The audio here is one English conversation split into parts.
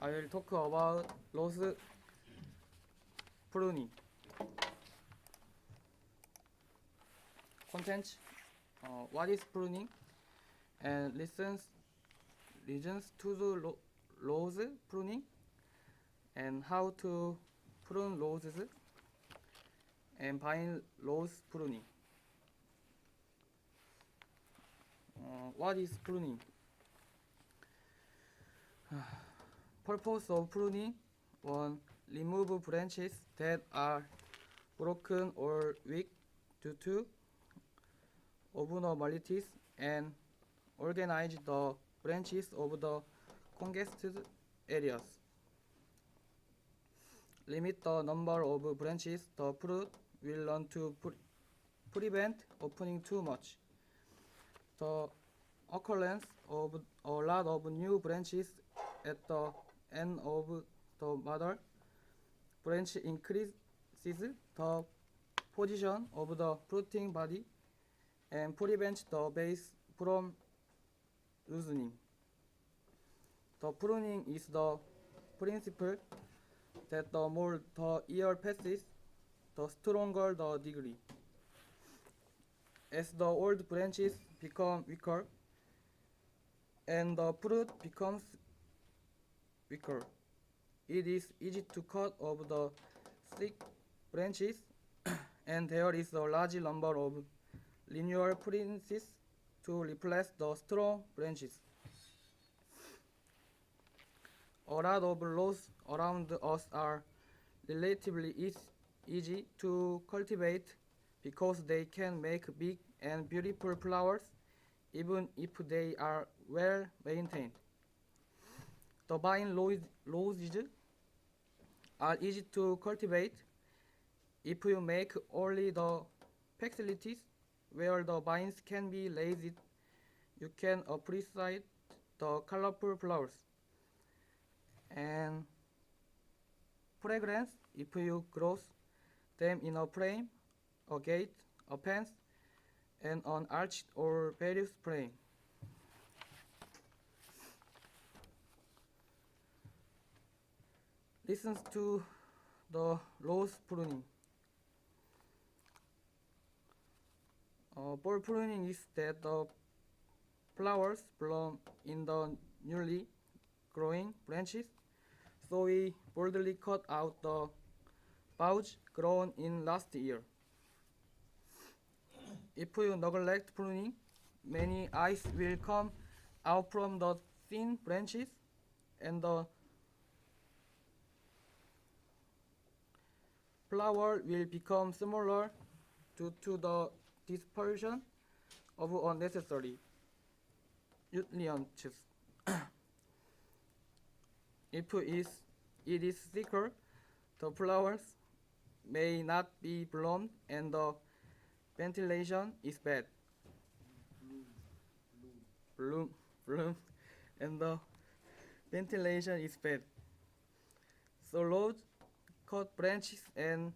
I will talk about rose pruning. Content: what is pruning, and reasons to do rose pruning, and how to prune roses, and vine rose pruning. What is pruning? Purpose of pruning: 1. Remove branches that are broken or weak due to abnormalities and organize the branches of the congested areas. Limit the number of branches the fruit will learn to prevent opening too much. The occurrence of a lot of new branches at the end of the mother branch increases the position of the fruiting body and prevents the base from loosening. The pruning is the principle that the more the year passes, the stronger the degree. As the old branches become weaker and the fruit becomes weaker, it is easy to cut off the thick branches and there is a large number of linear branches to replace the strong branches. A lot of rows around us are relatively easy to cultivate because they can make big and beautiful flowers even if they are well maintained. The vine roses are easy to cultivate if you make only the facilities where the vines can be raised. You can appreciate the colorful flowers and fragrance if you grow them in a frame, a gate, a fence, and an arch or various frame. Listen to the rose pruning. Ball pruning is that the flowers bloom in the newly growing branches, so we boldly cut out the boughs grown in last year. If you neglect pruning, many eyes will come out from the thin branches and the flower will become smaller due to the dispersion of unnecessary nutrients. If it is thicker, the flowers may not be bloomed and the ventilation is bad. Bloom, and the ventilation is bad. So rows, cut branches and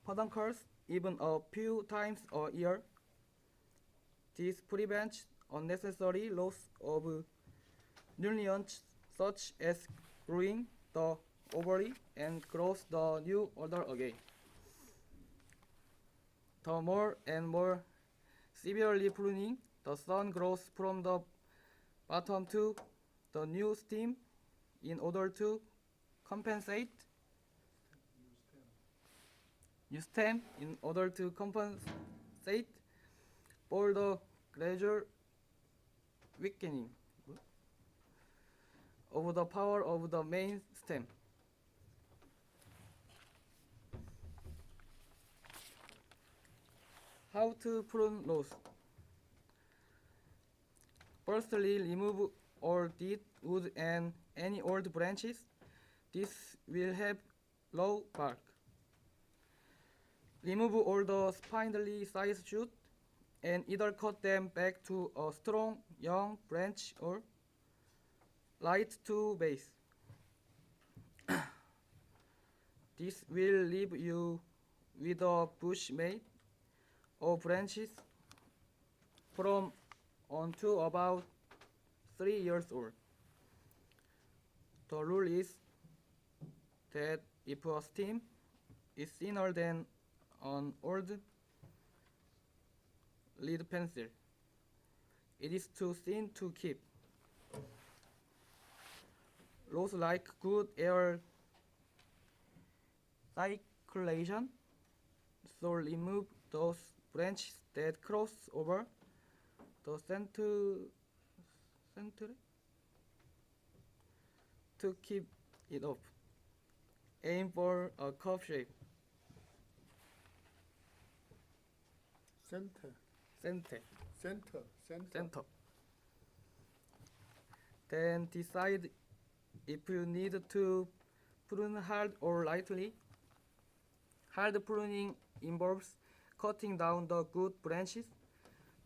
peduncles even a few times a year. This prevents unnecessary loss of nutrients such as growing the ovary and grows the new odor again. The more and more severely pruning, the sun grows from the bottom to the new stem in order to compensate for the gradual weakening of the power of the main stem. How to prune rows? Firstly, remove all dead wood and any old branches. This will have low bark. Remove all the spindly sized shoots and either cut them back to a strong young branch or light to base. This will leave you with a bush made of branches from on to about 3 years old. The rule is that if a stem is thinner than an old lead pencil, it is too thin to keep. Laws like good air circulation, so remove those branches that cross over the center to keep it up. Aim for a curve shape. Center. Center. Center. Then decide if you need to prune hard or lightly. Hard pruning involves cutting down the good branches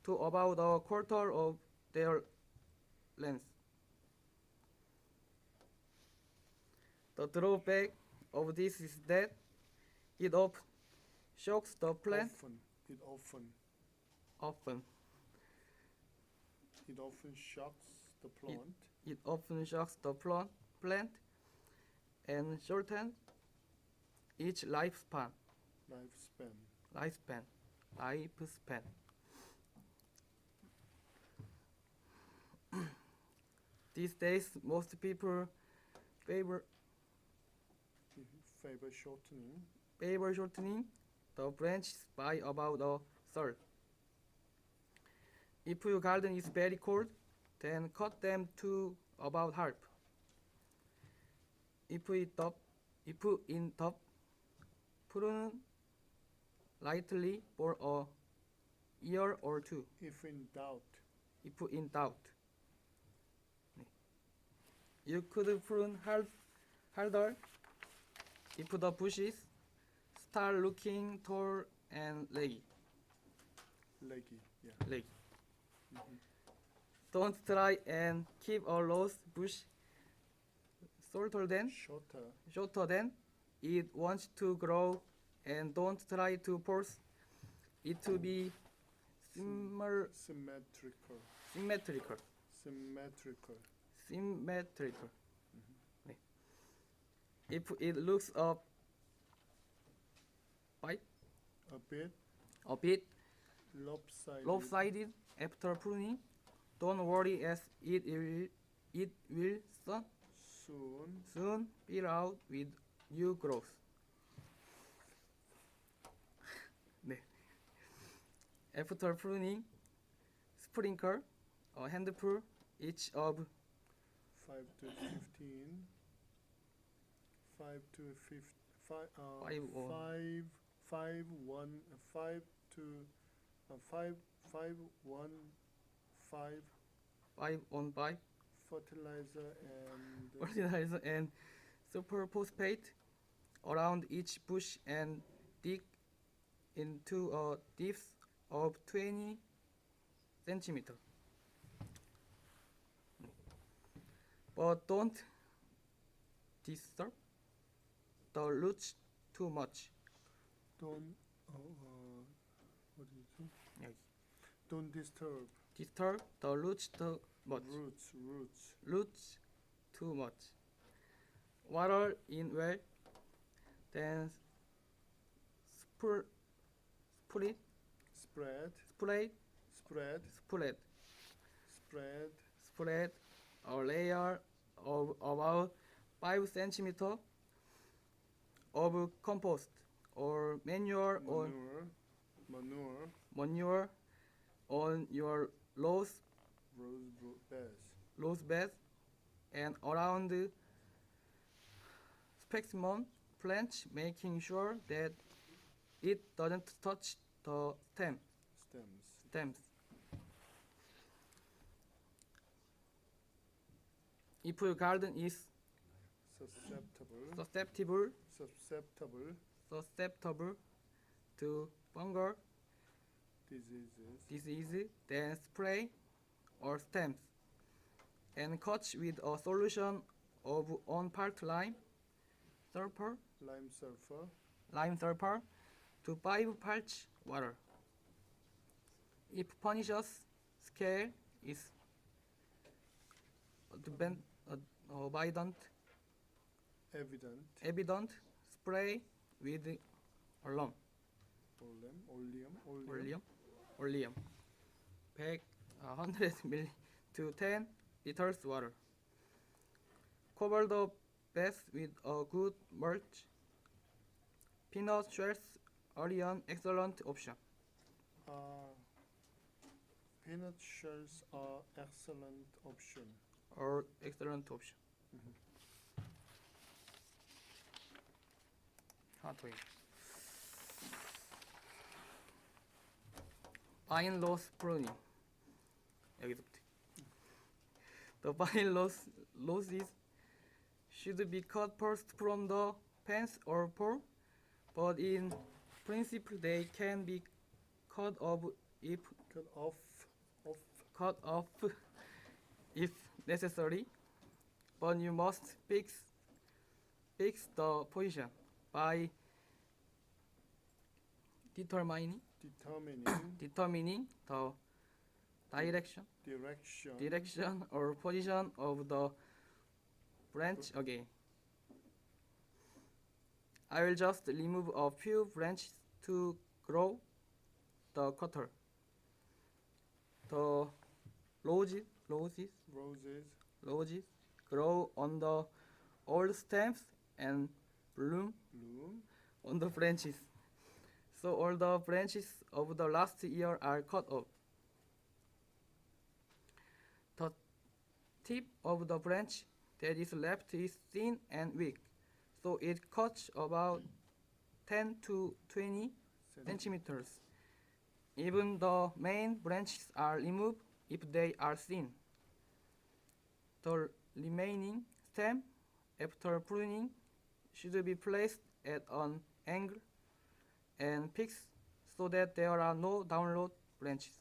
to about a quarter of their length. The drawback of this is that it often shocks the plant. Often. It often shocks the plant. It often shocks the plant and shortens its lifespan. These days, most people favor shortening the branches by about a third. If your garden is very cold, then cut them to about half. If in top, prune lightly for a year or two. If in doubt. You could prune harder if the bushes start looking tall and leggy. Don't try and keep a loose bush shorter than it wants to grow, and don't try to force it to be symmetrical. If it looks a bit lopsided after pruning, don't worry, as it will soon fill out with new growth. After pruning, sprinkle a handful each of 5 to 5 fertilizer and super phosphate around each bush, and dig into a depth of 20 centimeters. But don't disturb the roots too much. Don't Disturb the roots too much. Roots too much. Water in well, then spread a layer of about 5 centimeters of compost or manure on your rose beds and around the specimen plant, making sure that it doesn't touch the stems. If your garden is susceptible to fungal disease, then spray or stems and cut with a solution of 1 part lime sulfur to 5 parts water. If pernicious scale is abundant, evident spray with oleum. Oleum 100 ml to 10 liters water. Cover the beds with a good mulch. Peanut shells are an excellent option. Peanut shells are excellent option. 하나 더 있네. Vine loss pruning. 여기서부터. The vine losses should be cut first from the fence or pole, but in principle they can be cut off if necessary. But you must fix the position by determining the direction or position of the branch again. I will just remove a few branches to grow the cutter. The roses grow on the old stems and bloom on the branches. So all the branches of the last year are cut off. The tip of the branch that is left is thin and weak, so it cuts about 10 to 20 centimeters. Even the main branches are removed if they are thin. The remaining stem, after pruning, should be placed at an angle and fixed so that there are no downward branches.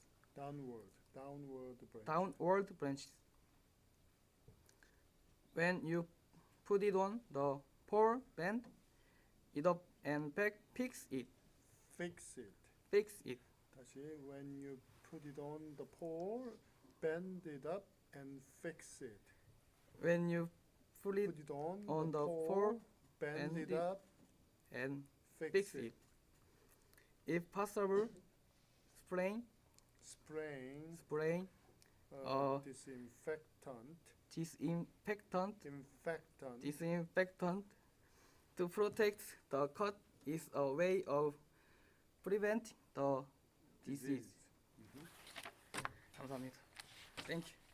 When you put it on the pole, bend it up and fix it. 다시, when you put it on the pole, bend it up and fix it. When you put it on the pole, bend it up and fix it. If possible, spraying disinfectant to protect the cut is a way of preventing the disease. 감사합니다. Thank you.